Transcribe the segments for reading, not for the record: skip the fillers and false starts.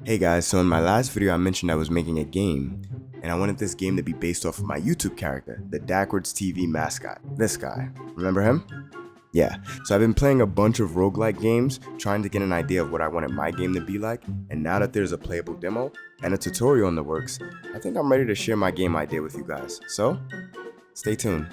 Hey guys, so in my last video I mentioned I was making a game, and I wanted this game to be based off of my YouTube character, the DACWARDZ TV mascot. This guy. Remember him? Yeah, so I've been playing a bunch of roguelike games, trying to get an idea of what I wanted my game to be like, and now that there's a playable demo and a tutorial in the works, I think I'm ready to share my game idea with you guys. So, stay tuned.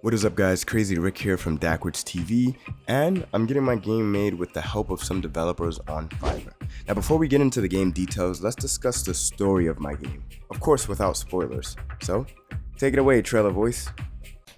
What is up guys, KraZeeRic here from DACWARDZ TV, and I'm getting my game made with the help of some developers on Fiverr. Now before we get into the game details, let's discuss the story of my game. Of course without spoilers. So, take it away, trailer voice.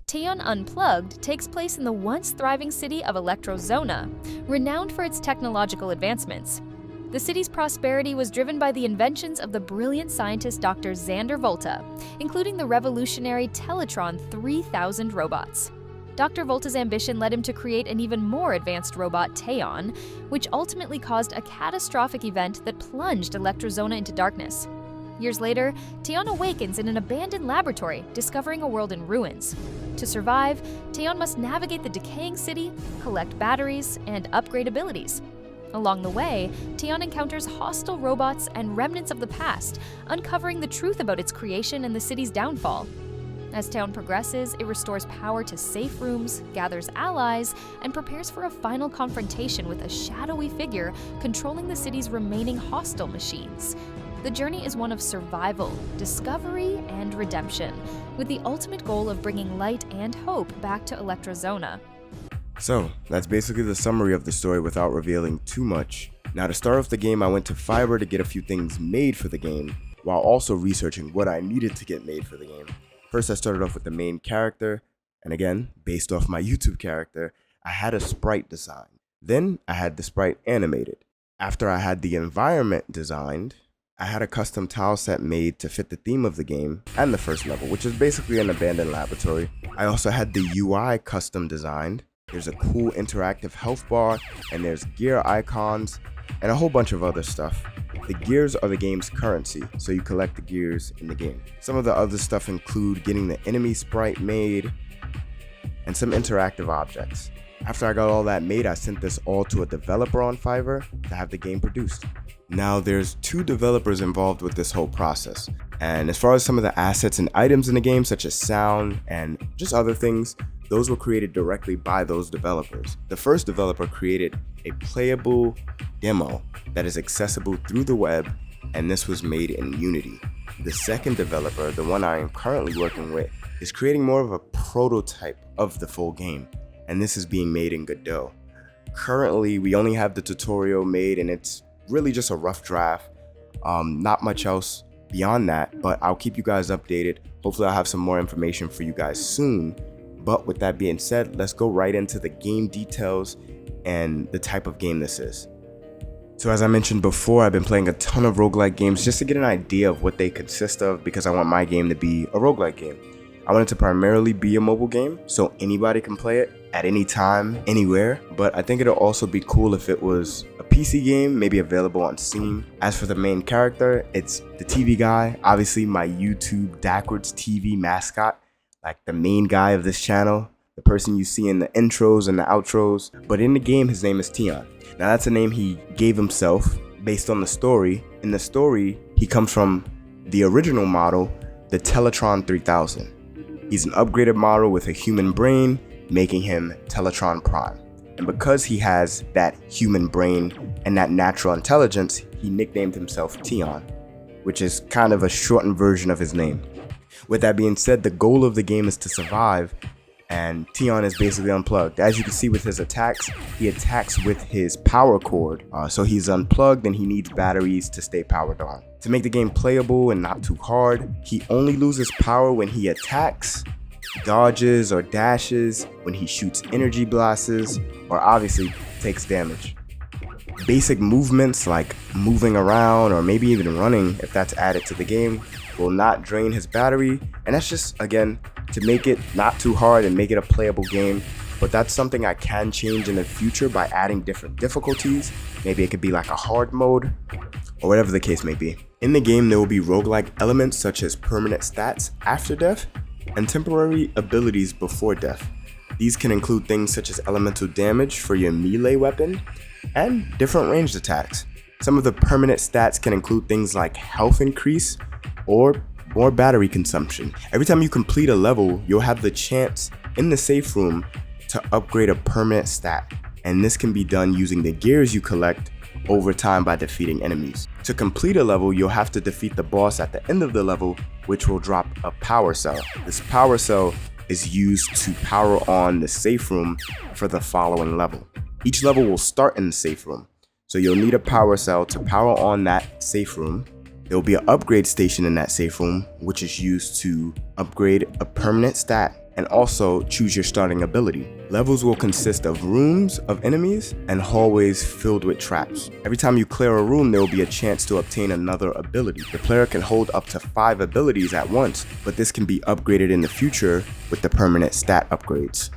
Teon Unplugged takes place in the once thriving city of Electrozona, renowned for its technological advancements. The city's prosperity was driven by the inventions of the brilliant scientist Dr. Xander Volta, including the revolutionary Teletron 3000 robots. Dr. Volta's ambition led him to create an even more advanced robot, Teon, which ultimately caused a catastrophic event that plunged Electrozona into darkness. Years later, Teon awakens in an abandoned laboratory, discovering a world in ruins. To survive, Teon must navigate the decaying city, collect batteries, and upgrade abilities. Along the way, Teon encounters hostile robots and remnants of the past, uncovering the truth about its creation and the city's downfall. As Teon progresses, it restores power to safe rooms, gathers allies, and prepares for a final confrontation with a shadowy figure controlling the city's remaining hostile machines. The journey is one of survival, discovery, and redemption, with the ultimate goal of bringing light and hope back to Electrozona. So, that's basically the summary of the story without revealing too much. Now to start off the game, I went to Fiverr to get a few things made for the game, while also researching what I needed to get made for the game. First I started off with the main character, and again, based off my YouTube character, I had a sprite designed. Then I had the sprite animated. After I had the environment designed, I had a custom tile set made to fit the theme of the game and the first level, which is basically an abandoned laboratory. I also had the UI custom designed. There's a cool interactive health bar, and there's gear icons, and a whole bunch of other stuff. The gears are the game's currency, so you collect the gears in the game. Some of the other stuff include getting the enemy sprite made, and some interactive objects. After I got all that made, I sent this all to a developer on Fiverr to have the game produced. Now there's 2 developers involved with this whole process, and as far as some of the assets and items in the game, such as sound and just other things, those were created directly by those developers. The first developer created a playable demo that is accessible through the web, and this was made in Unity. The second developer, the one I am currently working with, is creating more of a prototype of the full game, and this is being made in Godot. Currently, we only have the tutorial made, and it's really just a rough draft. Not much else beyond that, but I'll keep you guys updated. Hopefully I'll have some more information for you guys soon. But with that being said, let's go right into the game details and the type of game this is. So as I mentioned before, I've been playing a ton of roguelike games just to get an idea of what they consist of, because I want my game to be a roguelike game. I want it to primarily be a mobile game, so anybody can play it at any time, anywhere, but I think it'll also be cool if it was a PC game, maybe available on Steam. As for the main character, it's the TV guy, obviously my YouTube DACWARDZ TV mascot, like the main guy of this channel, the person you see in the intros and the outros. But in the game, his name is Teon. Now that's a name he gave himself based on the story. In the story, he comes from the original model, the Teletron 3000. He's an upgraded model with a human brain, making him Teletron Prime. And because he has that human brain and that natural intelligence, he nicknamed himself Teon, which is kind of a shortened version of his name. With that being said, the goal of the game is to survive, and Teon is basically unplugged. As you can see with his attacks, he attacks with his power cord, so he's unplugged and he needs batteries to stay powered on. To make the game playable and not too hard, he only loses power when he attacks, dodges or dashes, when he shoots energy blasts, or obviously takes damage. Basic movements like moving around or maybe even running, if that's added to the game, will not drain his battery, and that's just, again, to make it not too hard and make it a playable game. But that's something I can change in the future by adding different difficulties. Maybe it could be like a hard mode, or whatever the case may be. In the game, there will be roguelike elements such as permanent stats after death and temporary abilities before death. These can include things such as elemental damage for your melee weapon and different ranged attacks. Some of the permanent stats can include things like health increase or more battery consumption. Every time you complete a level, you'll have the chance in the safe room to upgrade a permanent stat, and this can be done using the gears you collect over time by defeating enemies. To complete a level, you'll have to defeat the boss at the end of the level, which will drop a power cell. This power cell is used to power on the safe room for the following level. Each level will start in the safe room, so you'll need a power cell to power on that safe room. There will be an upgrade station in that safe room, which is used to upgrade a permanent stat and also choose your starting ability. Levels will consist of rooms of enemies and hallways filled with traps. Every time you clear a room, there will be a chance to obtain another ability. The player can hold up to 5 abilities at once, but this can be upgraded in the future with the permanent stat upgrades.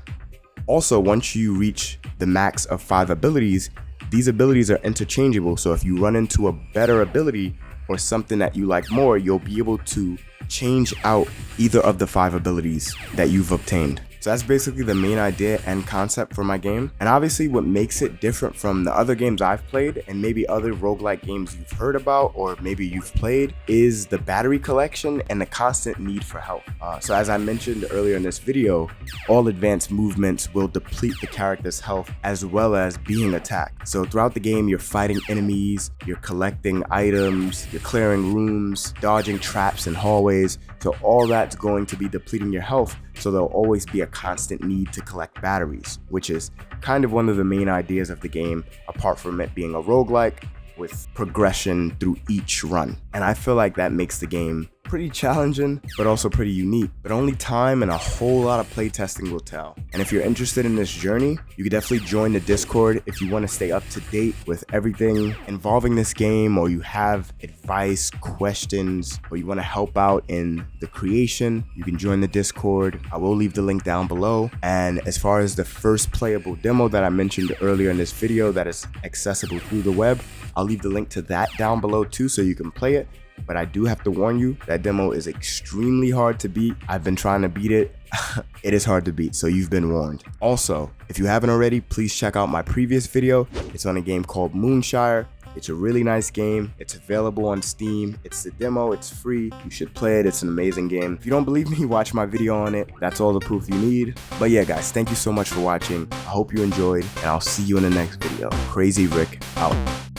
Also, once you reach the max of 5 abilities, these abilities are interchangeable, so if you run into a better ability or something that you like more, you'll be able to change out either of the 5 abilities that you've obtained. So that's basically the main idea and concept for my game. And obviously what makes it different from the other games I've played and maybe other roguelike games you've heard about or maybe you've played is the battery collection and the constant need for health. So as I mentioned earlier in this video, all advanced movements will deplete the character's health as well as being attacked. So throughout the game, you're fighting enemies, you're collecting items, you're clearing rooms, dodging traps and hallways. So all that's going to be depleting your health. So there'll always be a constant need to collect batteries, which is kind of one of the main ideas of the game, apart from it being a roguelike with progression through each run. And I feel like that makes the game pretty challenging, but also pretty unique. But only time and a whole lot of playtesting will tell. And if you're interested in this journey, you can definitely join the Discord if you want to stay up to date with everything involving this game, or you have advice, questions, or you want to help out in the creation, you can join the Discord. I will leave the link down below. And as far as the first playable demo that I mentioned earlier in this video that is accessible through the web, I'll leave the link to that down below too, so you can play it. But I do have to warn you, that demo is extremely hard to beat. I've been trying to beat it. It is hard to beat, so you've been warned. Also, if you haven't already, please check out my previous video. It's on a game called Moonshire. It's a really nice game. It's available on Steam. It's the demo. It's free. You should play it. It's an amazing game. If you don't believe me, watch my video on it. That's all the proof you need. But yeah, guys, thank you so much for watching. I hope you enjoyed, and I'll see you in the next video. KraZeeRic out.